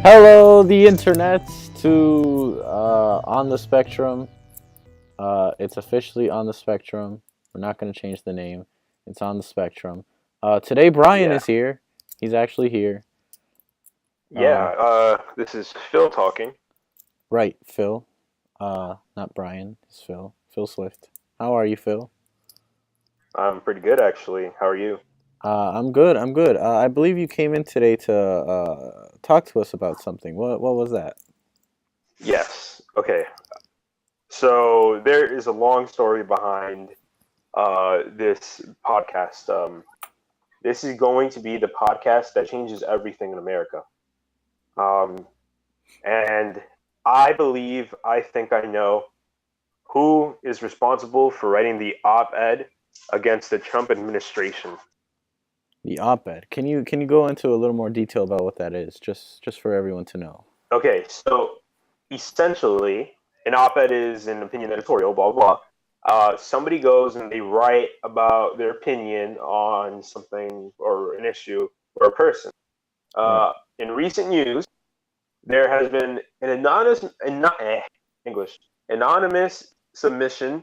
Hello, the internet to on the spectrum. It's officially on the spectrum. We're not going to change the name. It's on the spectrum. Today, Brian Yeah, is here. He's actually here. Uh, yeah. This is Phil talking. right, Phil. Not Brian. It's Phil. Phil Swift. How are you, Phil? I'm pretty good actually. How are you? I'm good. I'm good. I believe you came in today to talk to us about something. What was that? Yes. Okay. So there is a long story behind this podcast. This is going to be the podcast that changes everything in America. Um, and I think I know who is responsible for writing the op-ed against the Trump administration. The op-ed. Can you go into a little more detail about what that is, just for everyone to know? Okay, so essentially, an op-ed is an opinion editorial, blah blah. Somebody goes and they write about their opinion on something or an issue or a person. Right. In recent news, there has been an English anonymous submission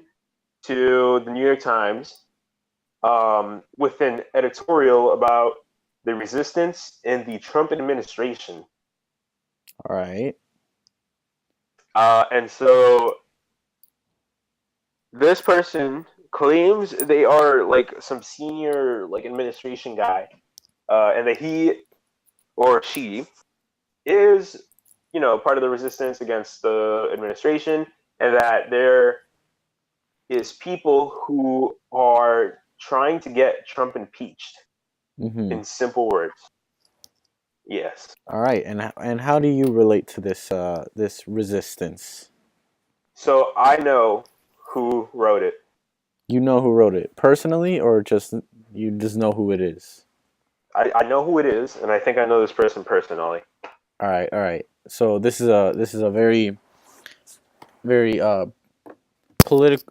to the New York Times with an editorial about the resistance in the Trump administration. All right. And so this person claims they are like some senior like administration guy, and that he or she is, part of the resistance against the administration, and that there is people who are trying to get Trump impeached. Mm-hmm. In simple words, yes. All right. And how do you relate to this resistance? So I know who wrote it. You know who wrote it personally, or just you just know who it is? I know who it is, and I think I know this person personally. All right. All right. So this is a very political.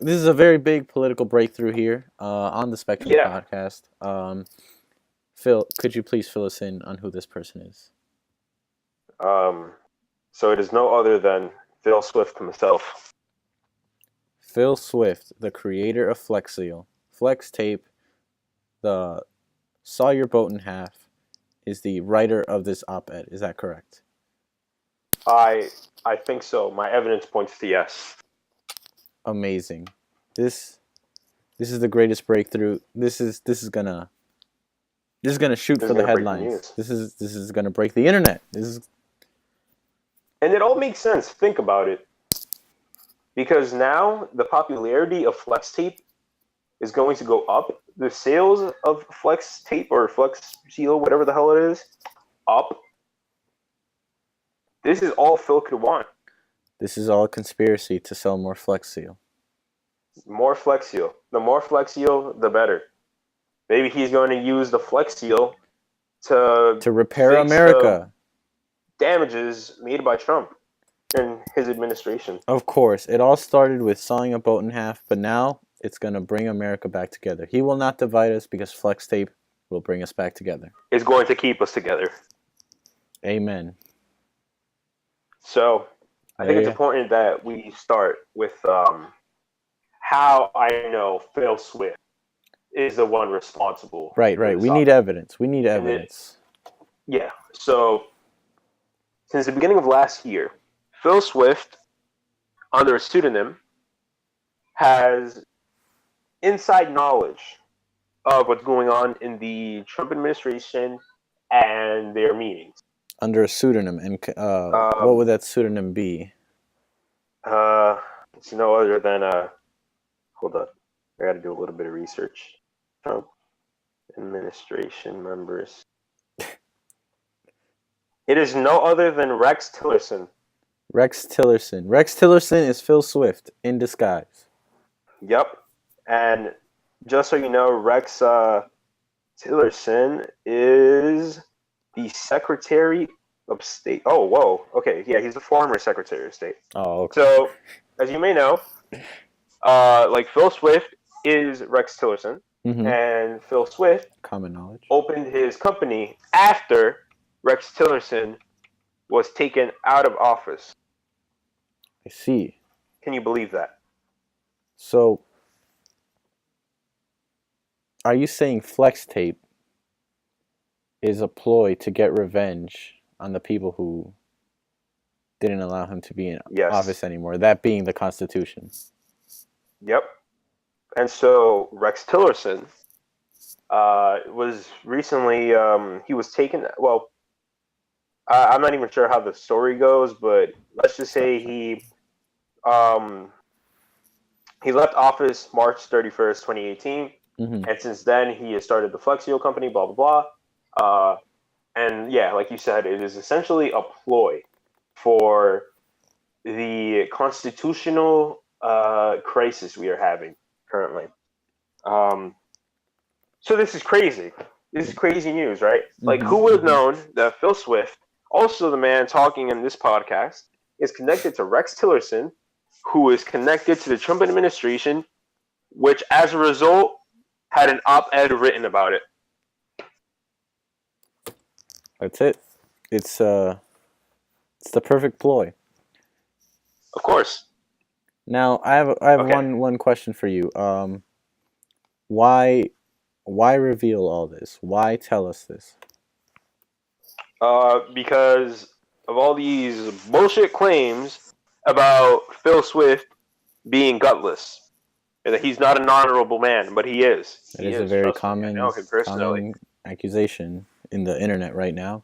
This is a very big political breakthrough here on the Spectrum Yeah. podcast. Phil, could you please fill us in on who this person is? Um, so it is no other than Phil Swift himself. Phil Swift, the creator of Flexgate, Flex Tape, the Saw Your Boat in Half, is the writer of this op-ed. Is that correct? I I think so. My evidence points to yes. Amazing. This this is the greatest breakthrough. This is gonna shoot This is for the gonna break the headlines. news, This is gonna break the internet. This is and it all makes sense. Think about it, because now the popularity of flex tape is going to go up. The sales of flex tape or flex seal, whatever the hell it is, up. This is all Phil could want. this is all a conspiracy to sell more Flex Seal. More flex seal. The more flex seal, the better. Maybe he's going to use the flex seal to To repair fix the America. damages made by Trump and his administration. Of course, it all started with sawing a boat in half, but now it's gonna bring America back together. He will not divide us because Flex Tape will bring us back together. Is going to keep us together. Amen. So I think There it's you. important that we start with how I know Phil Swift is the one responsible Right, for right. this We need op-ed. evidence. We need And it, evidence. yeah. So since the beginning of last year, Phil Swift, under a pseudonym, has inside knowledge of what's going on in the Trump administration and their meetings. Under a pseudonym, and what Um, would that pseudonym be? uh, it's no other than hold up, I got to do a little bit of research. Trump administration members. It is no other than Rex Tillerson. Rex Tillerson. Rex Tillerson is Phil Swift in disguise. Yep. And just so you know, Rex Tillerson is the Secretary of State. Oh, whoa. Okay, yeah, he's the former Secretary of State. Oh, okay. So, as you may know, like Phil Swift is Rex Tillerson, Mm-hmm. and Phil Swift Common knowledge. opened his company after Rex Tillerson was taken out of office. I see. Can you believe that? So, are you saying flex tape is a ploy to get revenge on the people who didn't allow him to be in Yes. office anymore? That being the Constitution. Yep. And so Rex Tillerson was recently he was taken. Well, I'm not even sure how the story goes, but let's just say um, he left office March 31st, 2018, Mm-hmm. and since then he has started the Flexgate company. Blah blah blah. And yeah, like you said, it is essentially a ploy for the constitutional crisis we are having currently. Um, so this is crazy. This is crazy news, right? Like, Mm-hmm. who would have Mm-hmm. known that Phil Swift, also the man talking in this podcast, is connected to Rex Tillerson, who is connected to the Trump administration, which, as a result, had an op-ed written about it. That's it. It's the perfect ploy. Of course. Now, I have Okay. one question for you. Why why reveal all this? Why tell us this? Because of all these bullshit claims about Phil Swift being gutless, and that he's not an honorable man, but he is. It He is a is. very Trust me, I know common him personally. accusation in the internet right now.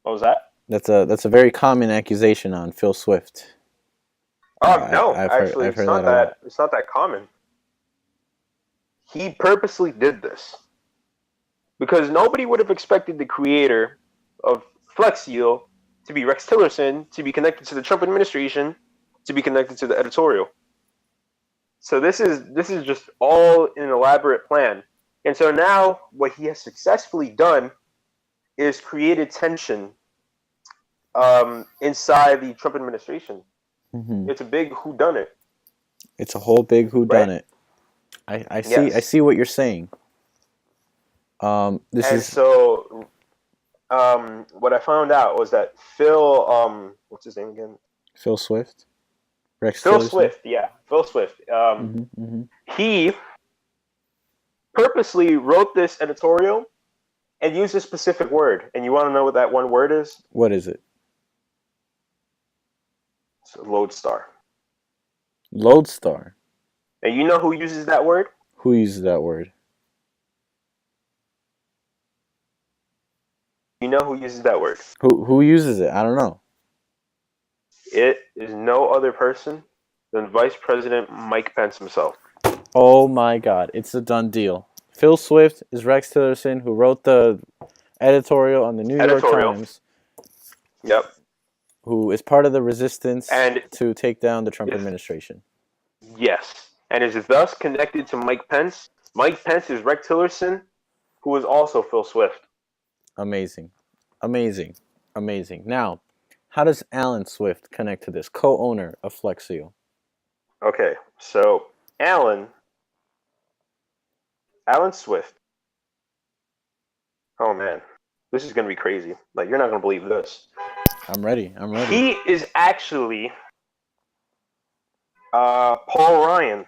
What was that? That's a very common accusation on Phil Swift. No, actually, I've it's heard not that a that. lot. It's not that common. He purposely did this because nobody would have expected the creator of Flexgate to be Rex Tillerson, to be connected to the Trump administration, to be connected to the editorial. So this is just all an elaborate plan. And so now what he has successfully done is created tension inside the Trump administration. Hmm. It's a big whodunit, It's a whole big right? whodunit. I Yes. see what you're saying. This And is so what I found out was that Phil, what's his name again? Phil Swift, Rex Phil Tillerson. Swift, yeah, Phil Swift. Hmm. Hmm. He purposely wrote this editorial and used a specific word. And you want to know what that one word is? What is it? It's a lodestar. Lodestar. And you know who uses that word? Who uses that word? You know who uses that word? Who uses it? I don't know. It is no other person than Vice President Mike Pence himself. Oh my God! It's a done deal. Phil Swift is Rex Tillerson, who wrote the editorial on the New York Editorial. Times, Yep. who is part of the resistance And to take down the Trump if, administration. yes, and is thus connected to Mike Pence. Mike Pence is Rex Tillerson, who is also Phil Swift. Amazing, amazing, amazing. Now, how does Alan Swift connect to this? Co-owner of Flexio. Okay, so Alan Swift. Oh man, this is gonna be crazy. Like, you're not gonna believe this. I'm ready. I'm ready. He is actually Paul Ryan,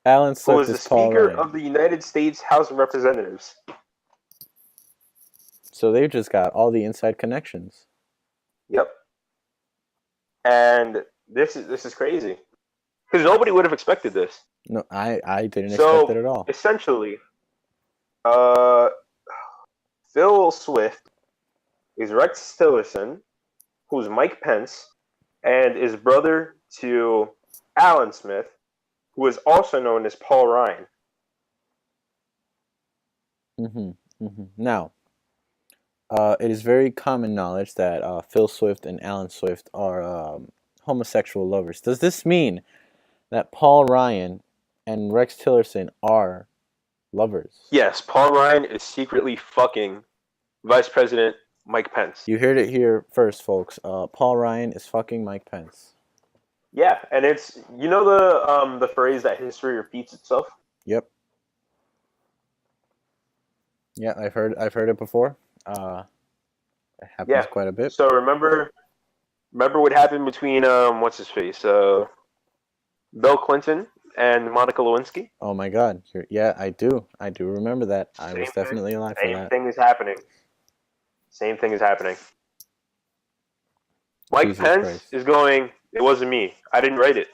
Alan who Swift was the is Paul Speaker Ryan. of the United States House of Representatives. So they've just got all the inside connections. Yep. And this is crazy because nobody would have expected this. No, I didn't expect it So at all. essentially, uh, Phil Swift is Rex Tillerson, who's Mike Pence, and is brother to Alan Smith, who is also known as Paul Ryan. Hmm. Hmm. Now, it is very common knowledge that Phil Swift and Alan Swift are homosexual lovers. Does this mean that Paul Ryan and Rex Tillerson are lovers? Yes, Paul Ryan is secretly fucking Vice President Mike Pence. You heard it here first, folks. Paul Ryan is fucking Mike Pence. Yeah, and it's, you know, the phrase that history repeats itself. Yep. Yeah, I've heard it before. It happens Yeah. quite a bit. So remember what happened between what's his face, Bill Clinton and Monica Lewinsky? Oh my God. Yeah, I do. I do remember that. I Same was thing. definitely alive for Same that. thing is happening. Same thing is happening. Mike Jesus Pence Christ. is going. It wasn't me. I didn't write it,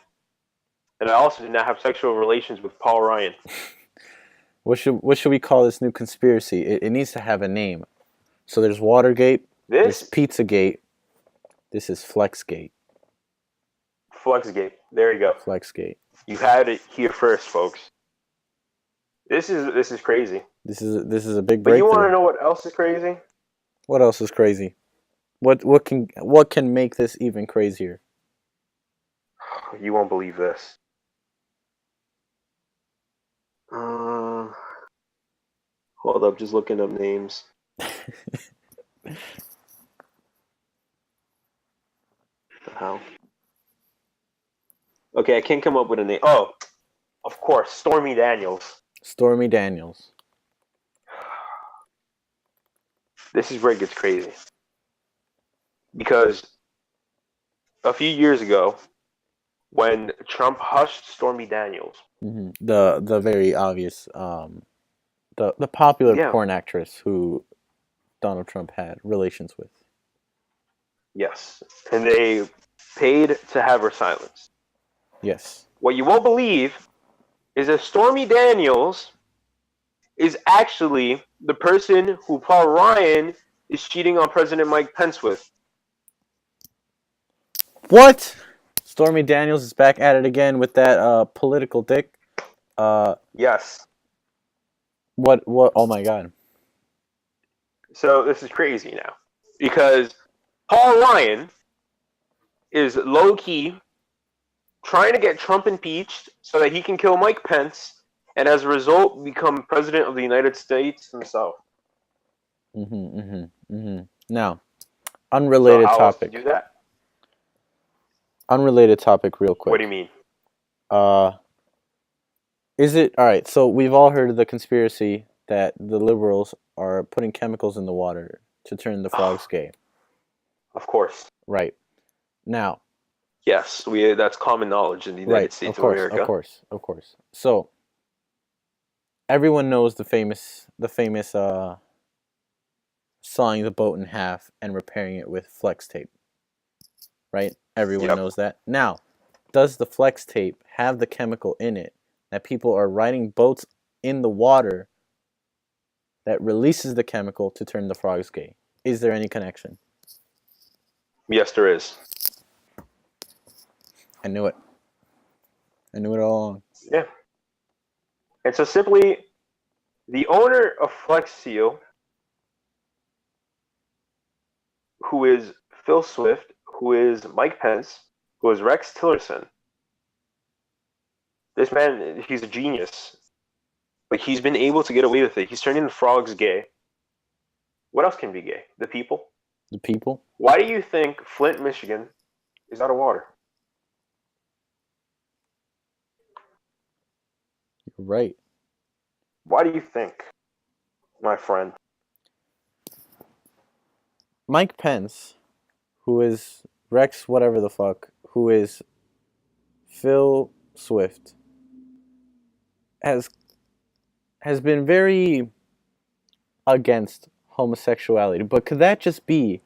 and I also did not have sexual relations with Paul Ryan. What should we call this new conspiracy? It needs to have a name. So there's Watergate, there's This Pizzagate, this is Flexgate. Flexgate. There you go. Flexgate. You had it here first, folks. This is crazy. This is a big But you want to breakthrough. know what else is crazy? What else is crazy? What can make this even crazier? You won't believe this. Uh, hold up, just looking up names. What the hell? Okay, I can't come up with a name. Oh, of course, Stormy Daniels. Stormy Daniels. This is where it gets crazy. Because a few years ago, when Trump hushed Stormy Daniels, The very obvious the popular yeah, porn actress who Donald Trump had relations with. yes, and they paid to have her silenced. Yes. What you won't believe is that Stormy Daniels is actually the person who Paul Ryan is cheating on President Mike Pence with. What? Stormy Daniels is back at it again with that political dick. Uh Yes. what oh my God. So this is crazy now. Because Paul Ryan is low key trying to get Trump impeached so that he can kill Mike Pence and as a result become president of the United States himself. Now, So unrelated how else to do topic. that? Unrelated topic real What do you quick. mean? Uh is it all right, so we've all heard of the conspiracy that the liberals are putting chemicals in the water to turn the frogs gay. Of course. Right. Now, Yes, we that's common knowledge in the right, United States of America. of course. So, everyone knows the famous sawing the boat in half and repairing it with flex tape. Right? Everyone Yep. knows that. Now, does the flex tape have the chemical in it that people are riding boats in the water that releases the chemical to turn the frogs gay? Is there any connection? Yes, there is. I knew it. I knew it all along. Yeah. And so simply the owner of Flex Seal, who is Phil Swift, who is Mike Pence, who is Rex Tillerson. This man, he's a genius. Like, he's been able to get away with it. He's turning the frogs gay. What else can be gay? The people. The people? Why do you think Flint, Michigan is out of water? You're right. Why do you think, my friend? Mike Pence, who is Rex whatever the fuck, who is Phil Swift, has been very against homosexuality. But could that just be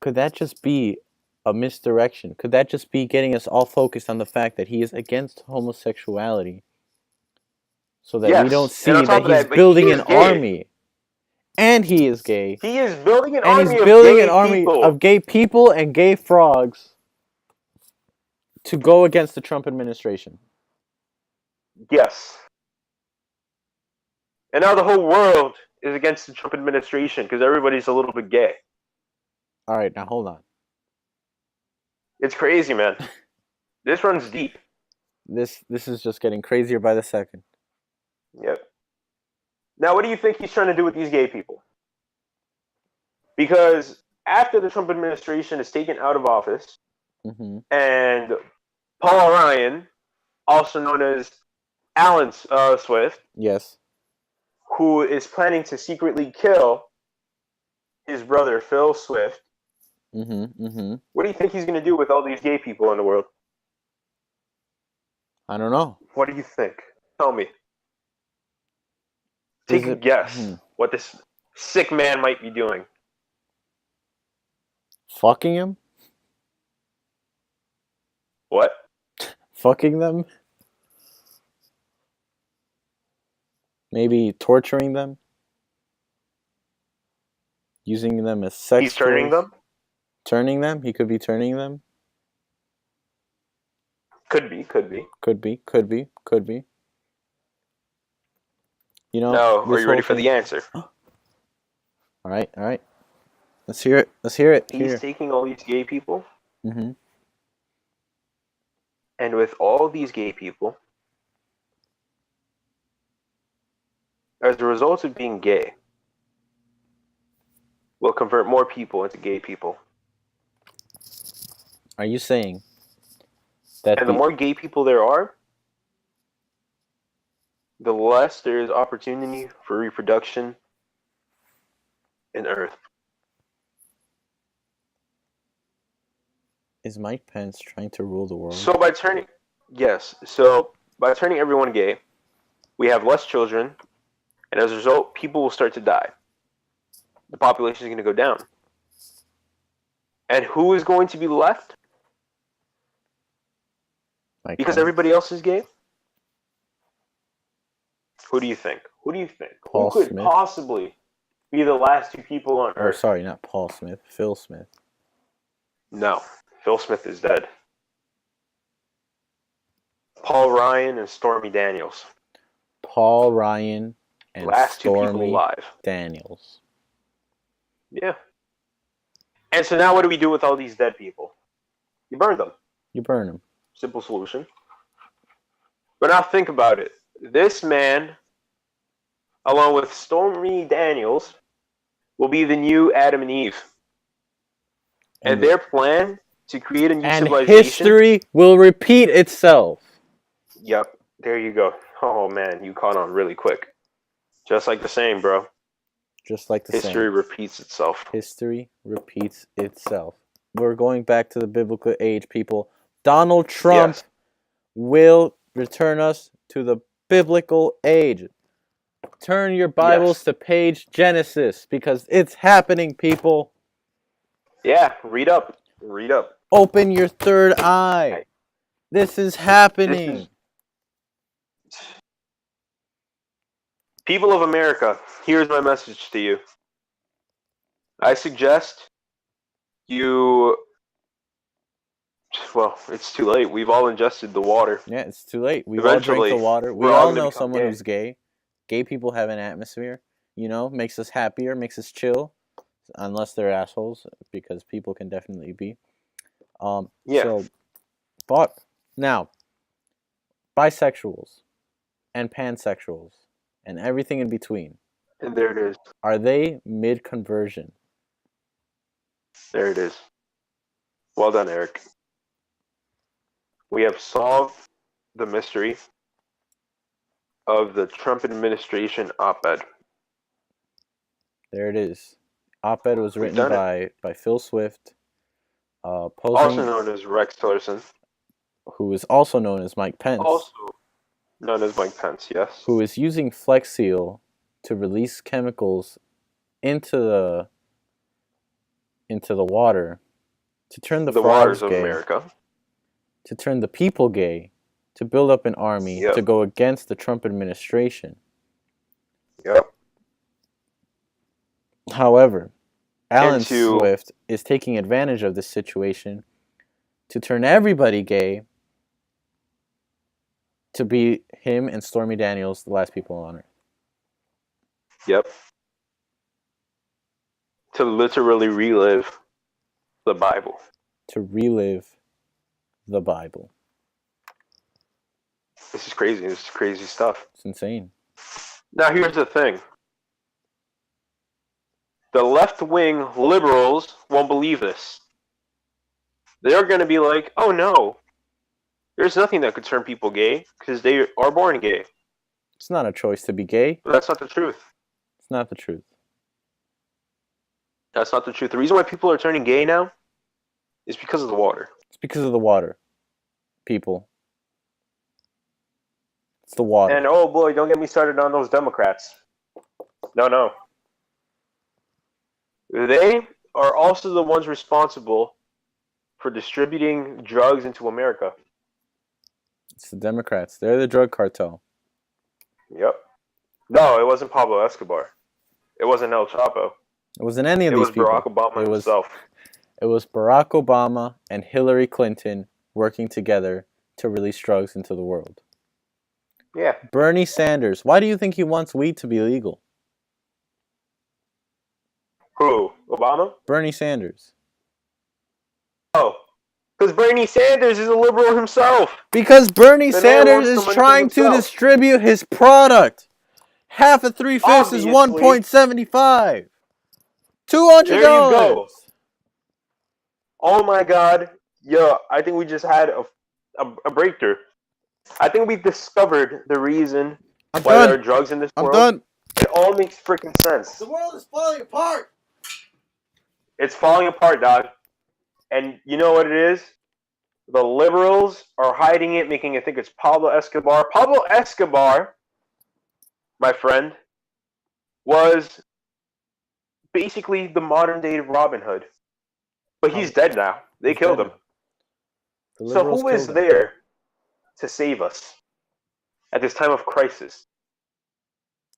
a misdirection? Could that just be getting us all focused on the fact that he is against homosexuality so that we don't Yes. And on see top that of he's that, but he building an is gay. army and he is gay He is building an and he's army of building an gay army of people. gay people and gay frogs to go against the Trump administration? Yes. And now the whole world is against the Trump administration because everybody's a little bit gay. All right, now hold on. It's crazy, man. This runs deep. This is just getting crazier by the second. Yep. Now, what do you think he's trying to do with these gay people? Because after the Trump administration is taken out of office, and Paul Ryan, also known as Alan Swift, Yes. who is planning to secretly kill his brother Phil Swift. What do you think he's going to do with all these gay people in the world? I don't know. What do you think? Tell me. Take a guess what this sick man might be doing. Fucking him? What? Fucking them? Maybe torturing them? Using them as sex He's turning toys? them? Turning them? He could be turning them? Could be. Could be. You know, No, are you ready for the answer? All right. Let's hear it. He's taking all these gay people, Mm-hmm. and with all these gay people, as a result of being gay, will convert more people into gay people. Are you saying that And the more gay people there are, the less there is opportunity for reproduction in Earth. is Mike Pence trying to rule the world? So by turning everyone gay, we have less children, and as a result, people will start to die. The population is going to go down. And who is going to be left? Because everybody else is gay? Who do you think? Paul Who could Smith? possibly be the last two people on Earth? Oh, sorry, not Paul Smith. Phil Smith. No. Phil Smith is dead. Paul Ryan and Stormy Daniels. Paul Ryan and last two people Stormy alive. Daniels. Yeah. And so now what do we do with all these dead people? You burn them. You burn them. Simple solution. But now think about it. This man, along with Stormy Daniels, will be the new Adam and Eve. And their plan to create a new civilization. And history will repeat itself. Yep. There you go. Oh, man. You caught on really quick. Just like the saying, bro. Just like the saying. History repeats itself. History repeats itself. We're going back to the biblical age, people. Donald Trump will return us to the biblical age. Turn your Bibles to page Genesis because it's happening, people. Yeah, read up. Open your third eye. This is happening. People of America, here's my message to you. I suggest you... Well, it's too late. We've all ingested the water. Yeah, it's too late. We've all drank the water. We all know someone who's gay. Gay people have an atmosphere, makes us happier, makes us chill. Unless they're assholes, because people can definitely be. So, fuck. Now, bisexuals and pansexuals and everything in between. And there it is. Are they mid-conversion? There it is. Well done, Eric. We have solved the mystery of the Trump administration op-ed. There it is. Op-ed was written by Phil Swift. Also known as Rex Tillerson. Who is also known as Mike Pence. Also known as Mike Pence, yes. Who is using Flex Seal to release chemicals into the water to turn the frogs waters of gay, America. To turn the people gay, to build up an army to go against the Trump administration. Yep. However, Alan Swift is taking advantage of this situation to turn everybody gay, to be him and Stormy Daniels, the last people on Earth. Yep. To literally relive the Bible. To relive the Bible. This is crazy. This is crazy stuff. It's insane. Now here's the thing. The left-wing liberals won't believe this. They're going to be like, oh no, there's nothing that could turn people gay because they are born gay. It's not a choice to be gay. But that's not the truth. It's not the truth. That's not the truth. The reason why people are turning gay now is because of the water. It's because of the water, people. It's the water. And oh boy, don't get me started on those Democrats. No. They are also the ones responsible for distributing drugs into America. It's the Democrats. They're the drug cartel. Yep. No, it wasn't Pablo Escobar. It wasn't El Chapo. It wasn't any of these people. It was Barack Obama himself. It was Barack Obama and Hillary Clinton working together to release drugs into the world. Yeah. Bernie Sanders. Why do you think he wants weed to be legal? Who? Obama? Bernie Sanders. Oh. Because Bernie Sanders is a liberal himself. Because Bernie The man Sanders wants the is money trying for to himself. distribute his product. Half of 3/5 is Obviously. $1.75. $200. There you go. Oh my God. Yo, I think we just had a breakthrough. I think we discovered the reason why there are drugs in this world. I'm done. It all makes freaking sense. The world is falling apart. It's falling apart, dog. And you know what it is? The liberals are hiding it, making it think it's Pablo Escobar. Pablo Escobar, my friend, was basically the modern day Robin Hood. But he's dead now. They killed him. So who is there to save us at this time of crisis?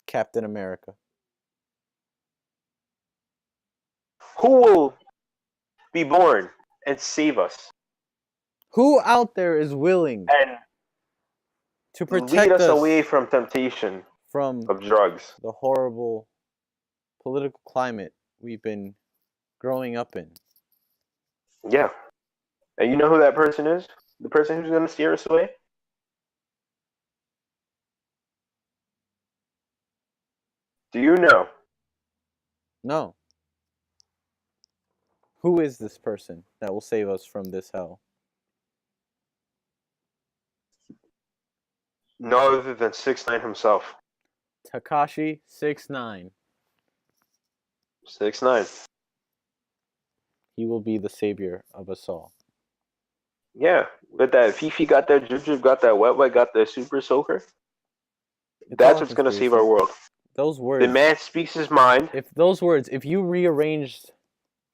Captain America. Who will be born and save us? Who out there is willing and to protect lead us us away from temptation from of drugs? The horrible political climate we've been growing up in. Yeah. And you know who that person is? The person who's going to steer us away? Do you know? No. Who is this person that will save us from this hell? No other than 6ix9ine himself. Tekashi 6ix9ine. 6ix9ine. He will be the savior of us all. Yeah. With that Fifi got that Jujub, got that Wet, got that Super Soaker. That's what's going to save our world. Those words. The man speaks his mind. If you rearranged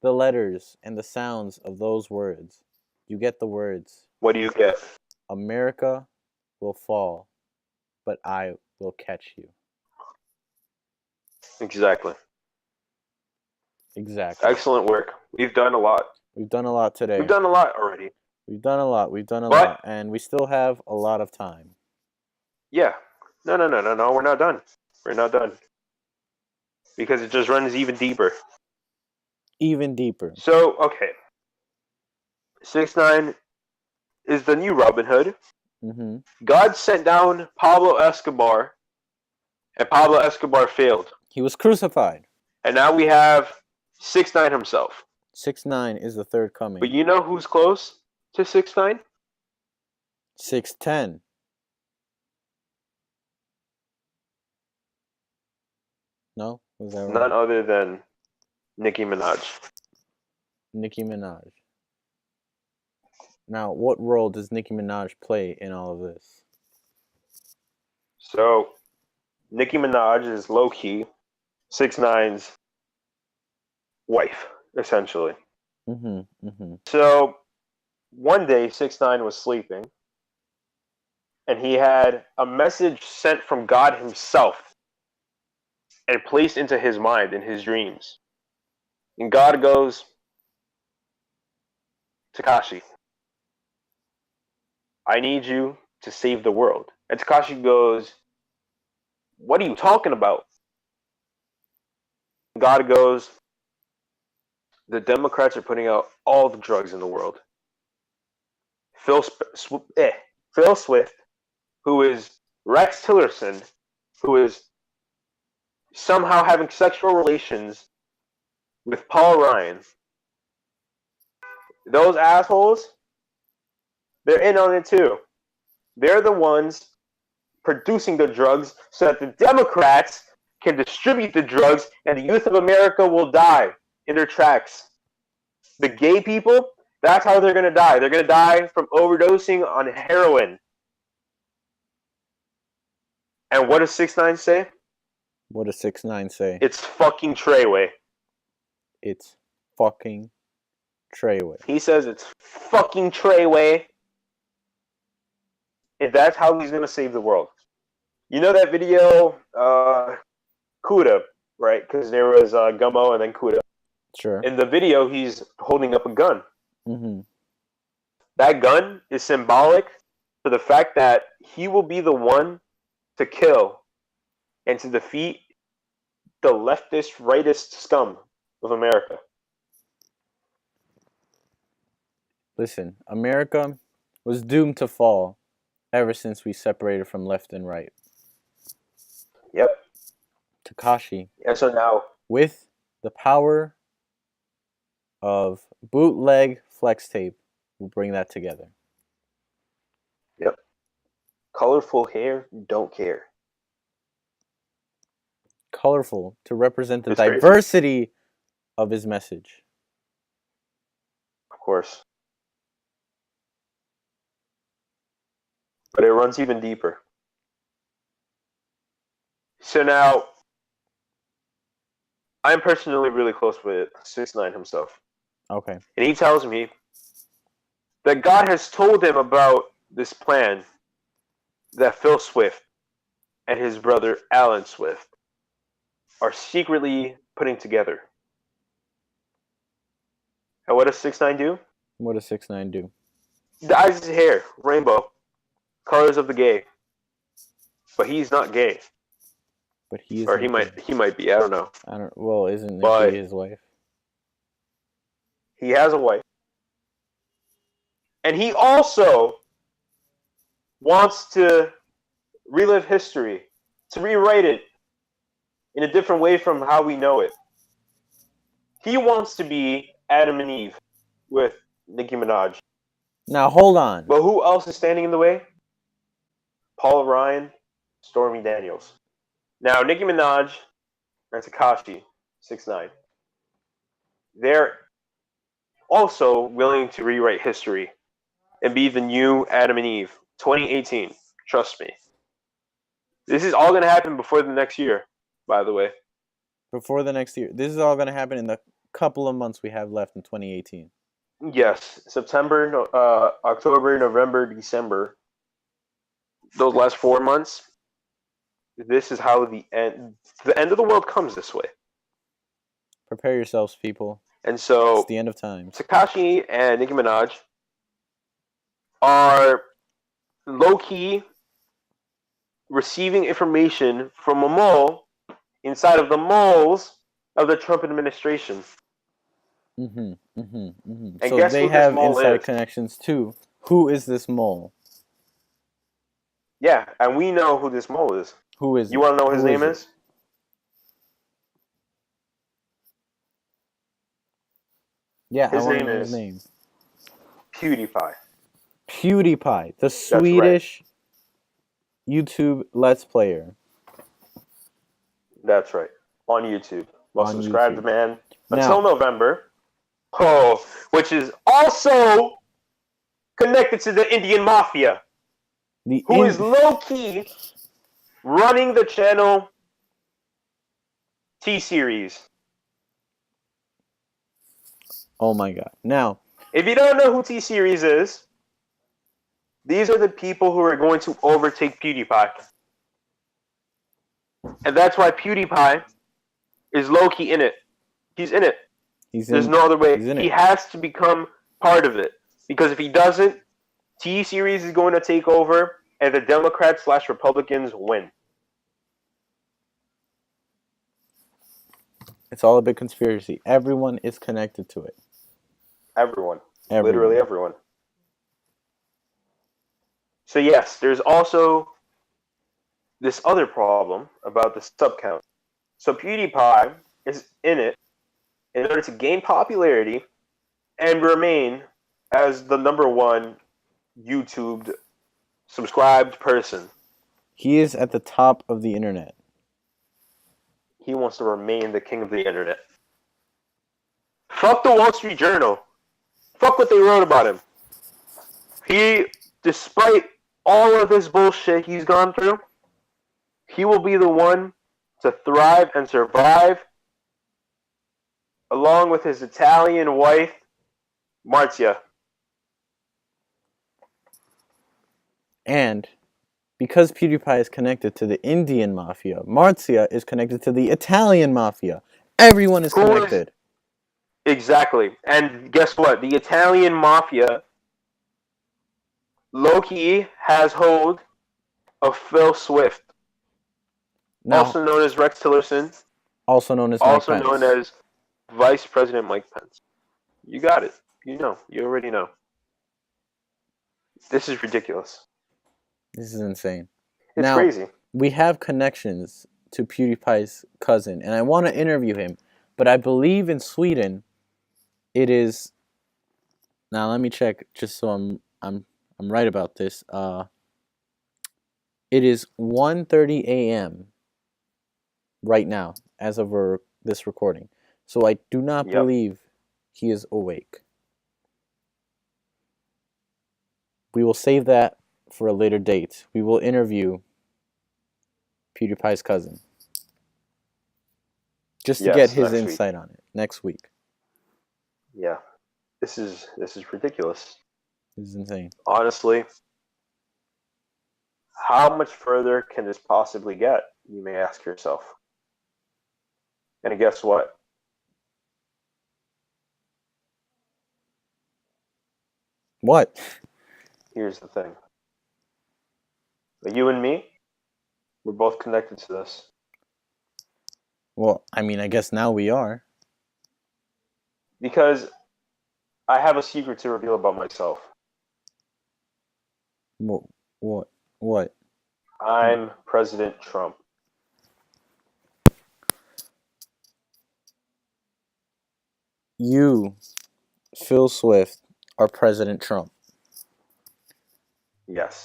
the letters and the sounds of those words, you get the words. What do you get? America will fall, but I will catch you. Exactly. Excellent work. We've done a lot. We've done a lot today. We've done a lot already. We've done a lot. And we still have a lot of time. Yeah. No. We're not done. We're not done. Because it just runs even deeper. Even deeper. So, okay. 6ix9ine is the new Robin Hood. Mm-hmm. God sent down Pablo Escobar, and Pablo Escobar failed. He was crucified. And now we have 6ix9ine himself. 6ix9ine is the third coming. But you know who's close to 6ix9ine? 610. No? Was that wrong? None other than Nicki Minaj. Nicki Minaj. Now, what role does Nicki Minaj play in all of this? So, Nicki Minaj is low-key 6ix9ine's wife, essentially. Mm-hmm. So, one day 6ix9ine was sleeping, and he had a message sent from God himself and placed into his mind in his dreams. And God goes, Tekashi, I need you to save the world. And Tekashi goes, what are you talking about? God goes, the Democrats are putting out all the drugs in the world. Phil Swift, who is Rex Tillerson, who is somehow having sexual relations with Paul Ryan. Those assholes, they're in on it too. They're the ones producing the drugs so that the Democrats can distribute the drugs and the youth of America will die in their tracks. The gay people, that's how they're going to die. They're going to die from overdosing on heroin. And what does 6ix9ine say? What does 6ix9ine say? It's fucking Treyway. It's fucking Treyway. He says it's fucking Treyway. And that's how he's going to save the world. You know that video, Kuda, right? Because there was Gummo and then Kuda. Sure. In the video, he's holding up a gun. Mm-hmm. That gun is symbolic for the fact that he will be the one to kill and to defeat the leftist, rightist scum of America. Listen, America was doomed to fall ever since we separated from left and right. Yep. Tekashi. And so now, with the power of bootleg flex tape, will bring that together. Yep. Colorful hair, don't care. Colorful to represent the diversity of his message. Of course. But it runs even deeper. So now, I'm personally really close with 6ix9ine himself. Okay. And he tells me that God has told him about this plan that Phil Swift and his brother Alan Swift are secretly putting together. And what does 6ix9ine do? What does 6ix9ine do? He dyes his hair rainbow, colors of the gay. But he's not gay. But he is. Or he might be. I don't know. Well, isn't Nikki his wife? He has a wife. And he also wants to relive history, to rewrite it in a different way from how we know it. He wants to be Adam and Eve with Nicki Minaj. Now, hold on. But who else is standing in the way? Paula Ryan, Stormy Daniels. Now, Nicki Minaj and Tekashi 6ix9ine, they're also willing to rewrite history and be the new Adam and Eve. 2018. Trust me. This is all going to happen before the next year, by the way. Before the next year. This is all going to happen in the couple of months we have left in 2018. Yes. September, October, November, December. Those last 4 months. This is how the end of the world comes this way. Prepare yourselves, people. And so it's the end of time. Tekashi and Nicki Minaj are low-key receiving information from a mole inside of the moles of the Trump administration. And so guess they who have this mole inside is? connections too. Who is this mole? Yeah, and we know who this mole is. Who is You want to know what his name is? Yeah, his I want to name know is his name. PewDiePie. PewDiePie, the Swedish YouTube Let's Player. That's right. On YouTube. Well, subscribe to man. Until November. Oh, which is also connected to the Indian Mafia. Who is low-key running the channel T-Series. Oh my god. Now, if you don't know who T-Series is, these are the people who are going to overtake PewDiePie. And that's why PewDiePie is low-key in it. He's in it. There's no other way. He has to become part of it. Because if he doesn't, T-Series is going to take over, and the Democrats/Republicans win. It's all a big conspiracy. Everyone is connected to it. Everyone. Literally everyone. So yes, there's also this other problem about the sub count. So PewDiePie is in it in order to gain popularity and remain as the #1 YouTube subscribed person. He is at the top of the internet. He wants to remain the king of the internet. Fuck the Wall Street Journal. Fuck what they wrote about him. He, despite all of this bullshit he's gone through, he will be the one to thrive and survive, along with his Italian wife, Marzia. And because PewDiePie is connected to the Indian mafia, Marzia is connected to the Italian mafia. Everyone is connected. Exactly. And guess what? The Italian mafia, low-key, has hold of Phil Swift, Now, also known as Rex Tillerson, also known as Mike Pence. known as Vice President Mike Pence. You got it. You know. You already know. This is ridiculous. This is insane. It's crazy. We have connections to PewDiePie's cousin, and I want to interview him, but I believe in Sweden it is. Now let me check just so I'm right about this. It is 1:30 a.m. right now as of this recording. So I do not believe he is awake. We will save that for a later date. We will interview PewDiePie's cousin. Just to get his insight on it next week. Yeah. This is ridiculous. This is insane. Honestly, how much further can this possibly get? You may ask yourself. And guess what? What? Here's the thing. You and me, we're both connected to this. Well, I mean, I guess now we are. Because I have a secret to reveal about myself. What? I'm President Trump. You, Phil Swift, are President Trump. Yes.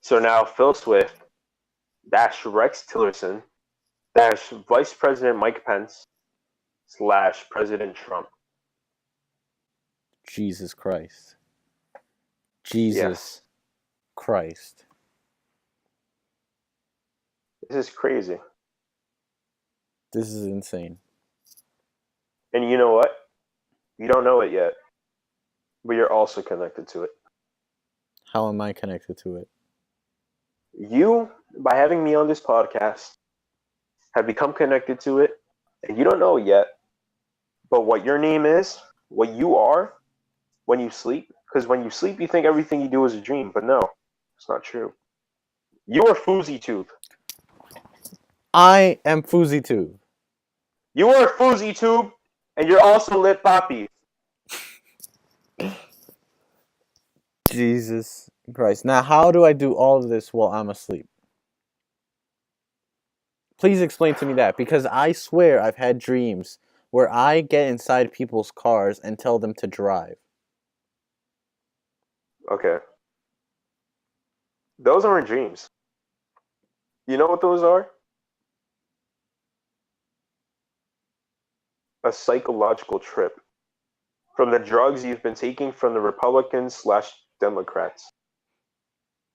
So now Phil Swift - Rex Tillerson - Vice President Mike Pence / President Trump. Jesus Christ. Jesus Christ. This is crazy. This is insane. And you know what? You don't know it yet, but you're also connected to it. How am I connected to it? You, by having me on this podcast, have become connected to it, and you don't know it yet, but what your name is, what you are, when you sleep, because when you sleep, you think everything you do is a dream, but no, it's not true. You are FouseyTube. I am FouseyTube. You are FouseyTube, and you're also Lit Poppy. Jesus Christ. Now, how do I do all of this while I'm asleep? Please explain to me that, because I swear I've had dreams where I get inside people's cars and tell them to drive. Okay. Those aren't dreams. You know what those are? A psychological trip from the drugs you've been taking from the Republicans / Democrats.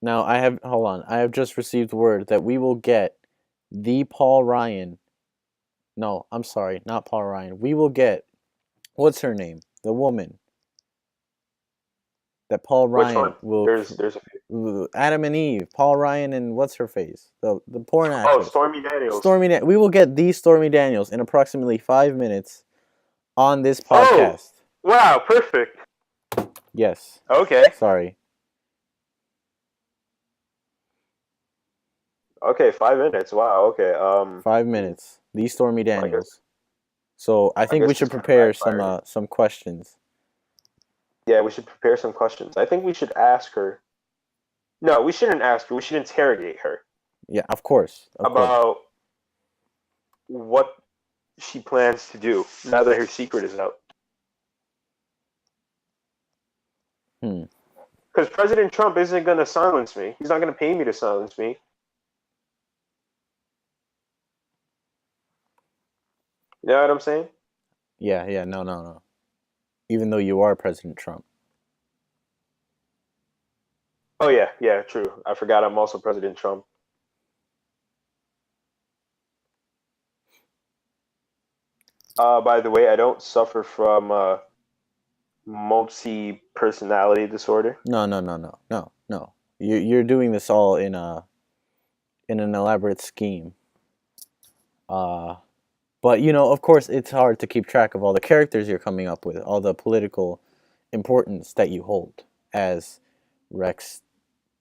Now, I have just received word that we will get the Paul Ryan. No, I'm sorry, not Paul Ryan. We will get, what's her name? The woman. That Paul Ryan will. There's a few. Adam and Eve, Paul Ryan, and what's her face? The porn actress. Oh, Stormy Daniels. We will get the Stormy Daniels in approximately 5 minutes on this podcast. Oh, wow, perfect. Yes. Okay. Sorry. Okay, 5 minutes. Wow. Okay. 5 minutes. The Stormy Daniels. So I think we should prepare some questions. Yeah, we should prepare some questions. I think we should ask her. No, we shouldn't ask her. We should interrogate her. Yeah, of course. About what she plans to do now that her secret is out. Because President Trump isn't going to silence me. He's not going to pay me to silence me. You know what I'm saying? Yeah, no. Even though you are President Trump. Oh, yeah, true. I forgot I'm also President Trump. By the way, I don't suffer from multi-personality disorder. No. You're doing this all in an elaborate scheme. But of course, it's hard to keep track of all the characters you're coming up with, all the political importance that you hold as Rex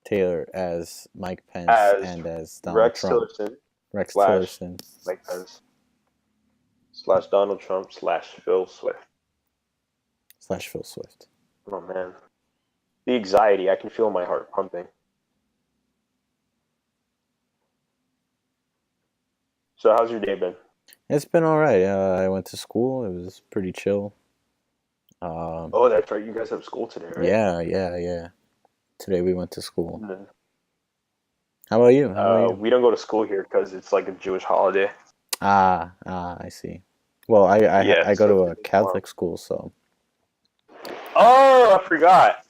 Taylor, as Mike Pence, As and as Donald Rex Trump. Tillerson Rex slash Tillerson Mike Pence slash Donald Trump slash Phil Swift. / Phil Swift. Oh man, the anxiety! I can feel my heart pumping. So how's your day been? It's been all right. I went to school. It was pretty chill. Oh, that's right. You guys have school today, right? Yeah. Today we went to school. Mm. How about you? We don't go to school here because it's like a Jewish holiday. I see. Well, I go so to a Catholic school, so. Oh, I forgot.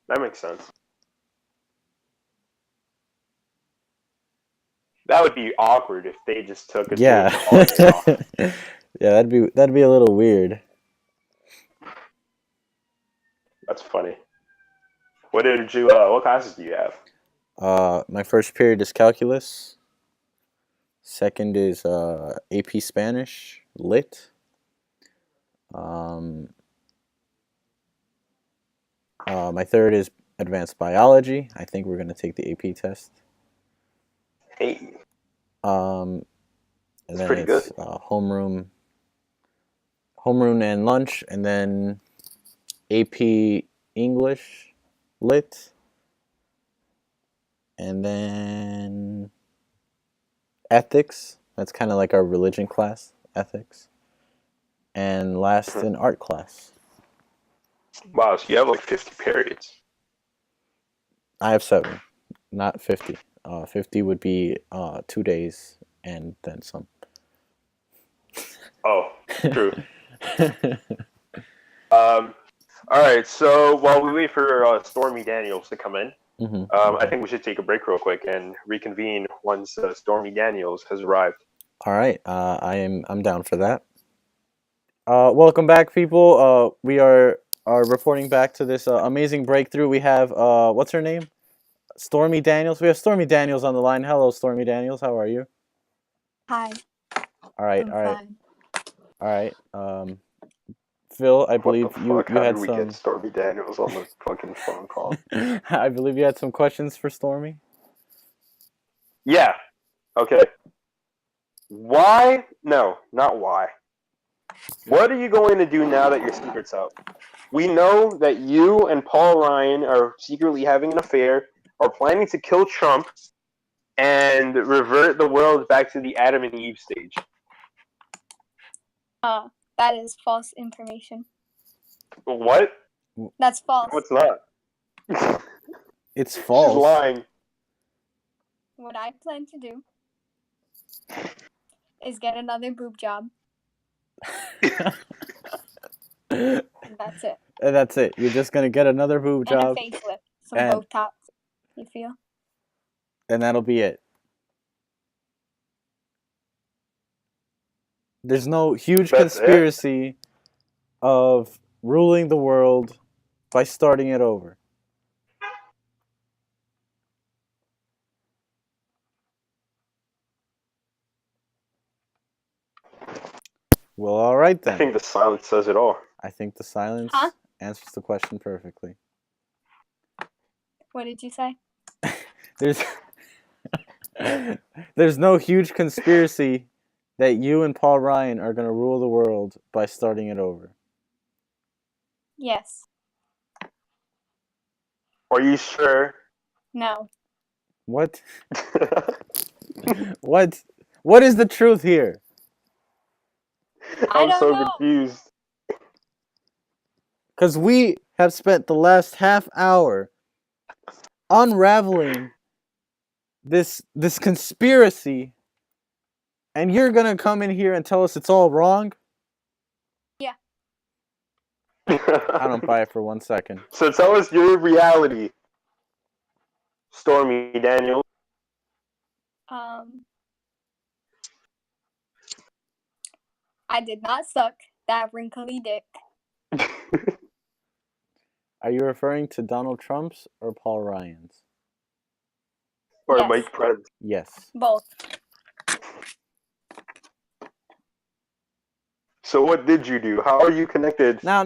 That makes sense. That would be awkward if they just took a Jewish holiday off. Yeah, that'd be a little weird. That's funny. What classes do you have? My first period is calculus. Second is AP Spanish, lit. My third is advanced biology. I think we're gonna take the AP test. Hey, And that's then pretty it's good. homeroom and lunch, and then AP English, lit, and then ethics. That's kind of like our religion class, ethics. And last, an art class. Wow, so you have like 50 periods. I have 7, not 50. 50 would be 2 days and then some. Oh, true. All right, so while we wait for Stormy Daniels to come in, I think we should take a break real quick and reconvene once Stormy Daniels has arrived. All right, I'm down for that. Welcome back, people. We are reporting back to this amazing breakthrough. We have what's her name? Stormy Daniels. We have Stormy Daniels on the line. Hello, Stormy Daniels. How are you? Hi. All right. Fine. Phil, I What believe the you fuck? How had did we some. get Stormy Daniels on the fucking phone call? I believe you had some questions for Stormy. Yeah. Okay. Why? No, not why. What are you going to do now that your secret's out? We know that you and Paul Ryan are secretly having an affair, are planning to kill Trump, and revert the world back to the Adam and Eve stage. That is false information. What? That's false. No, it's not. It's false. She's lying. What I plan to do is get another boob job. That's it. And that's it. You're just gonna get another boob job. And a facelift. Some and- Botox. You feel? And that'll be it. There's no huge conspiracy of ruling the world by starting it over. Well, all right then. I think the silence says it all. I think the silence answers the question perfectly. What did you say? There's no huge conspiracy that you and Paul Ryan are going to rule the world by starting it over. Yes. Are you sure? No. What? What is the truth here? I'm so confused. Because we have spent the last half hour unraveling this conspiracy, and you're gonna come in here and tell us it's all wrong? Yeah. I don't buy it for 1 second. So tell us your reality, Stormy Daniels. I did not suck that wrinkly dick. Are you referring to Donald Trump's or Paul Ryan's? Or Yes. Mike Pence. Yes. Both. So what did you do? How are you connected? Now.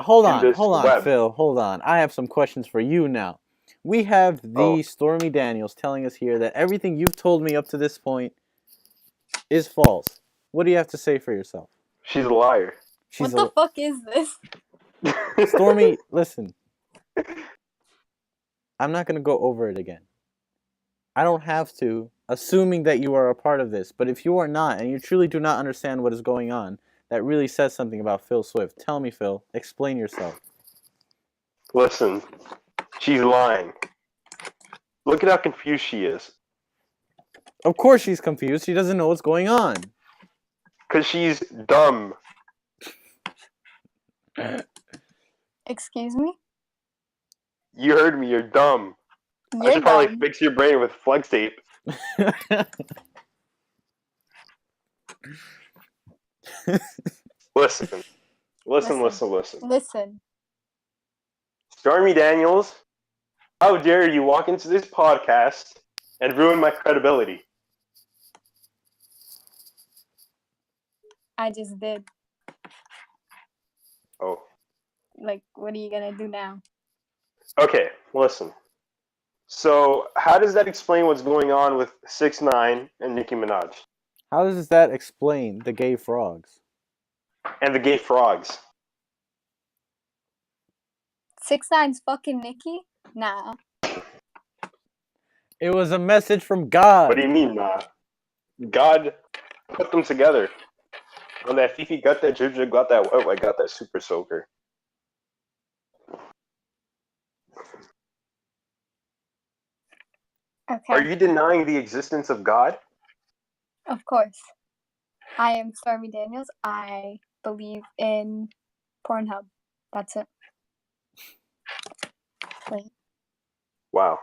Hold In this on, web. Phil. Hold on. I have some questions for you now. We have the Stormy Daniels telling us here that everything you've told me up to this point is false. What do you have to say for yourself? She's a liar. What the fuck is this? Stormy, listen. I'm not going to go over it again. I don't have to, assuming that you are a part of this. But if you are not, and you truly do not understand what is going on, that really says something about Phil Swift. Tell me, Phil. Explain yourself. Listen, she's lying. Look at how confused she is. Of course she's confused. She doesn't know what's going on. Because she's dumb. Excuse me? You heard me, you're dumb. I should probably fix your brain with Flexgate. Listen. Stormy Daniels, how dare you walk into this podcast and ruin my credibility? I just did. Oh. Like, what are you gonna do now? Okay, listen. So, how does that explain what's going on with 6ix9ine and Nicki Minaj? How does that explain the gay frogs? And the gay frogs? 6ix9ine's fucking Nicki? Nah. It was a message from God. What do you mean, nah? God put them together. When that Fifi got that Juju, got that I got that super soaker. Okay. Are you denying the existence of God? Of course. I am Stormy Daniels. I believe in Pornhub. That's it. Wait. Wow.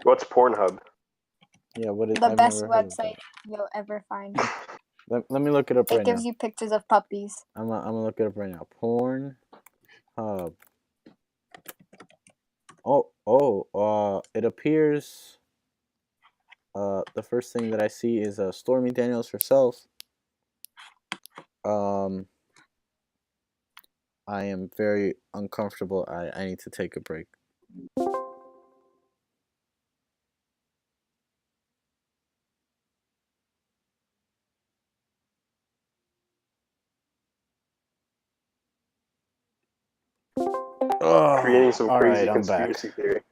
What's Pornhub? Yeah, what is the best website you'll ever find? Let me look it up right now. It gives you pictures of puppies. I'm gonna look it up right now. Pornhub. It appears the first thing that I see is Stormy Daniels herself. I am very uncomfortable. I need to take a break. Creating some crazy conspiracy theory.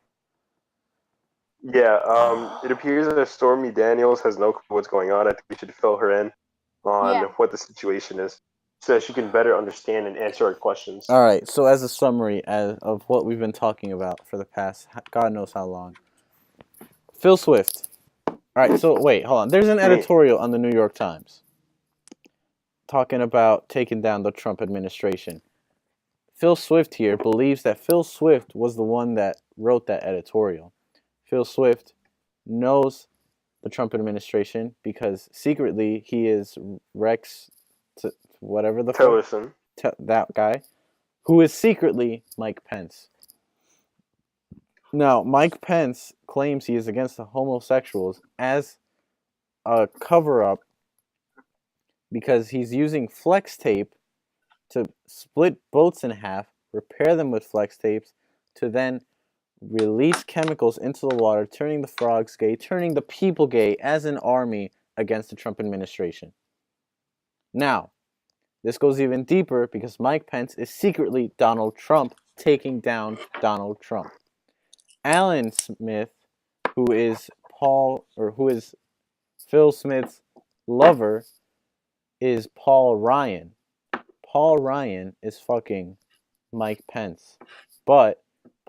Yeah, it appears that Stormy Daniels has no clue what's going on. I think we should fill her in on what the situation is so that she can better understand and answer our questions. All right, so as a summary of what we've been talking about for the past God knows how long. Phil Swift. All right, so wait, hold on. There's an editorial on the New York Times talking about taking down the Trump administration. Phil Swift here believes that Phil Swift was the one that wrote that editorial. Phil Swift knows the Trump administration because secretly he is Rex, whatever the Tillerson, that guy, who is secretly Mike Pence. Now, Mike Pence claims he is against the homosexuals as a cover-up because he's using flex tape to split boats in half, repair them with flex tapes, to then release chemicals into the water, turning the frogs gay, turning the people gay as an army against the Trump administration. Now, this goes even deeper because Mike Pence is secretly Donald Trump taking down Donald Trump. Alan Smith, who is Phil Smith's lover, is Paul Ryan. Paul Ryan is fucking Mike Pence. But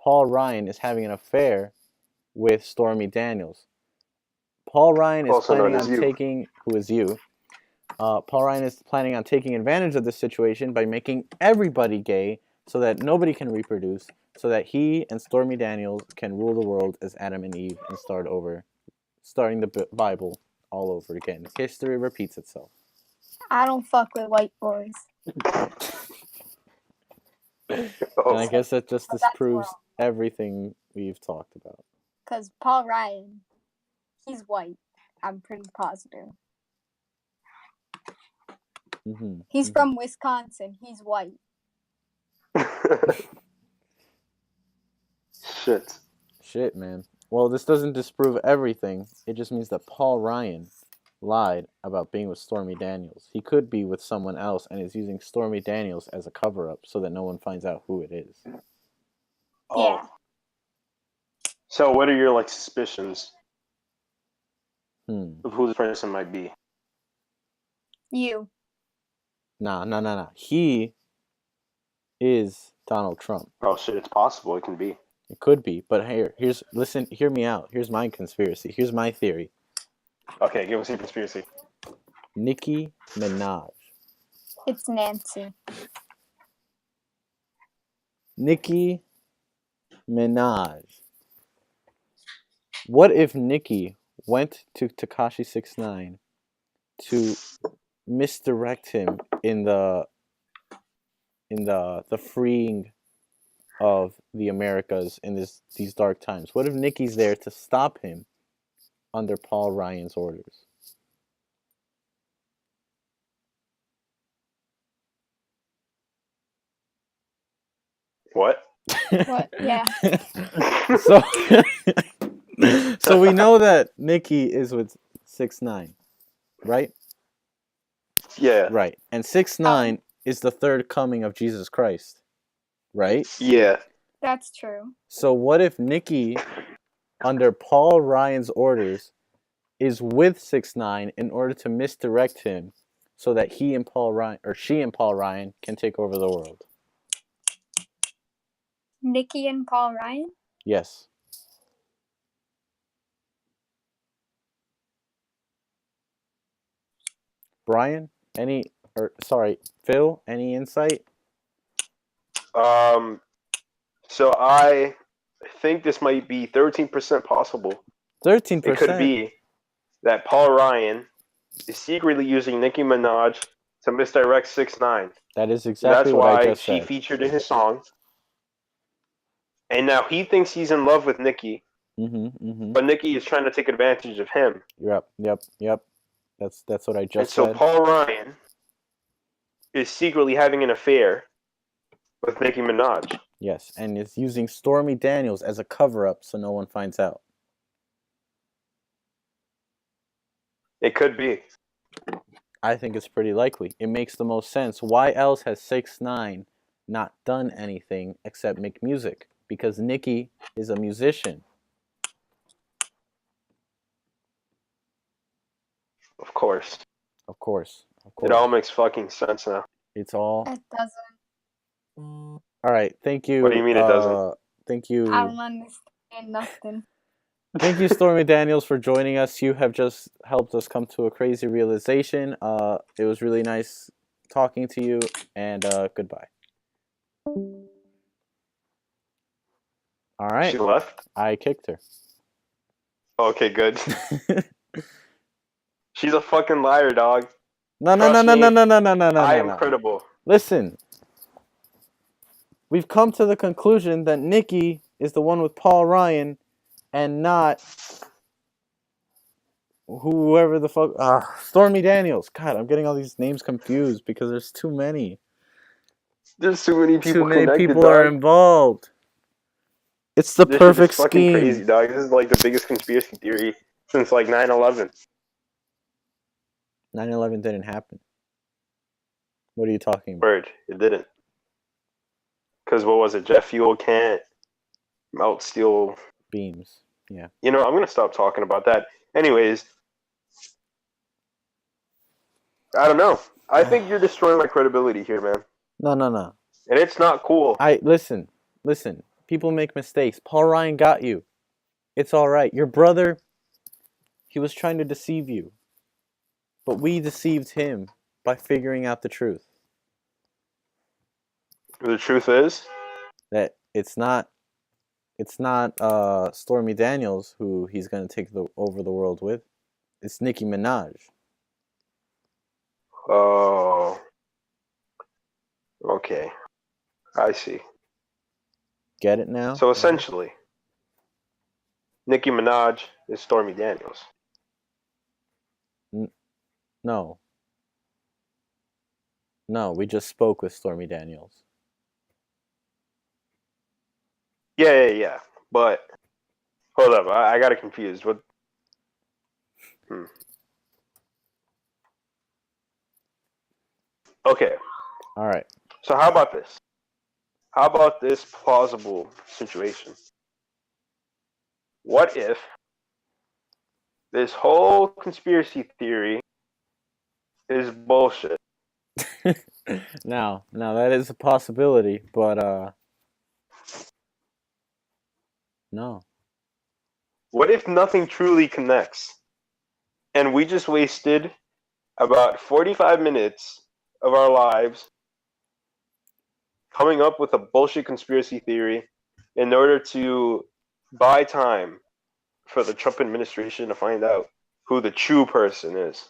Paul Ryan is having an affair with Stormy Daniels. Paul Ryan is Also known planning as on you. taking, who is you? Paul Ryan is planning on taking advantage of this situation by making everybody gay so that nobody can reproduce, so that he and Stormy Daniels can rule the world as Adam and Eve and starting the Bible all over again. History repeats itself. I don't fuck with white boys. And Oh, I guess that just But that's disproves wrong. everything we've talked about. Because Paul Ryan, he's white. I'm pretty positive. Mm-hmm. He's from Wisconsin. He's white. shit. Shit, man. Well, this doesn't disprove everything. It just means that Paul Ryan lied about being with Stormy Daniels. He could be with someone else and is using Stormy Daniels as a cover-up so that no one finds out who it is. Oh. Yeah. So, what are your suspicions Hmm. of who this person might be? You. Nah. He is Donald Trump. Oh shit, it's possible it can be. It could be, but hear me out. Here's my conspiracy. Here's my theory. Okay, give us your conspiracy. Nicki Minaj. It's Nancy. Nicki Minaj. What if Nicki went to Tekashi 6ix9ine to misdirect him in the freeing of the Americas in these dark times? What if Nicki's there to stop him under Paul Ryan's orders? What? What? Yeah. So so we know that Nicki is with 6ix9ine, right? Yeah. Right. And 6ix9ine is the third coming of Jesus Christ, right? Yeah. That's true. So what if Nicki, under Paul Ryan's orders, is with 6ix9ine in order to misdirect him so that she and Paul Ryan can take over the world? Nicki and Paul Ryan? Yes. Brian, Phil, any insight? So I think this might be 13% possible. 13%. It could be that Paul Ryan is secretly using Nicki Minaj to misdirect 6ix9ine. That is exactly That's what I why just she said. featured in his song. And now he thinks he's in love with Nicki, but Nicki is trying to take advantage of him. Yep. That's what I And just so said. Paul Ryan is secretly having an affair with Nicki Minaj. Yes, and is using Stormy Daniels as a cover-up so no one finds out. It could be. I think it's pretty likely. It makes the most sense. Why else has 6ix9ine not done anything except make music? Because Nicki is a musician. Of course. Of course. It all makes fucking sense now. It's all. It doesn't. All right. Thank you. What do you mean it doesn't? Thank you. I don't understand nothing. Thank you, Stormy Daniels, for joining us. You have just helped us come to a crazy realization. It was really nice talking to you, and goodbye. All right. She left? I kicked her. Okay, good. She's a fucking liar, dog. No. I am credible. Listen. We've come to the conclusion that Nicki is the one with Paul Ryan and not whoever the fuck... Stormy Daniels. God, I'm getting all these names confused because there's too many. There's too many people Too many connected, people dog. are involved. It's the This perfect shit is fucking scheme. crazy, dog. This is like the biggest conspiracy theory since 9/11. 9/11 didn't happen. What are you talking about? Bird, it didn't. Because what was it? Jet fuel can't melt steel Beams. Yeah. I'm going to stop talking about that. Anyways, I don't know. I think you're destroying my credibility here, man. No. And it's not cool. Listen. People make mistakes. Paul Ryan got you. It's all right. Your brother, he was trying to deceive you. But we deceived him by figuring out the truth. The truth is, That it's not Stormy Daniels who he's going to take over the world with. It's Nicki Minaj. oh, okay, I see. Get it now? So essentially, Nicki Minaj is Stormy Daniels. No. No, we just spoke with Stormy Daniels. Yeah. But hold up, I got it confused. What? Okay. All right. So how about this? How about this plausible situation? What if this whole conspiracy theory is bullshit? Now that is a possibility, but no. What if nothing truly connects? And we just wasted about 45 minutes of our lives coming up with a bullshit conspiracy theory in order to buy time for the Trump administration to find out who the true person is.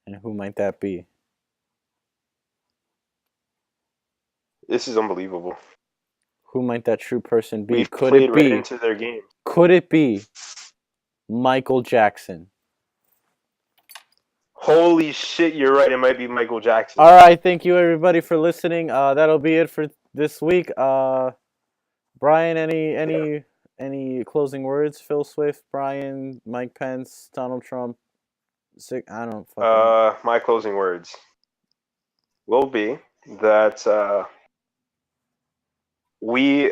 And who might that be? This is unbelievable. Who might that true person be? We've Could played it be? right into their game. Could it be Michael Jackson? Holy shit, you're right. It might be Michael Jackson. All right, thank you everybody for listening. That'll be it for this week. Brian, any closing words? Phil Swift, Brian, Mike Pence, Donald Trump. I don't fucking. My closing words will be that we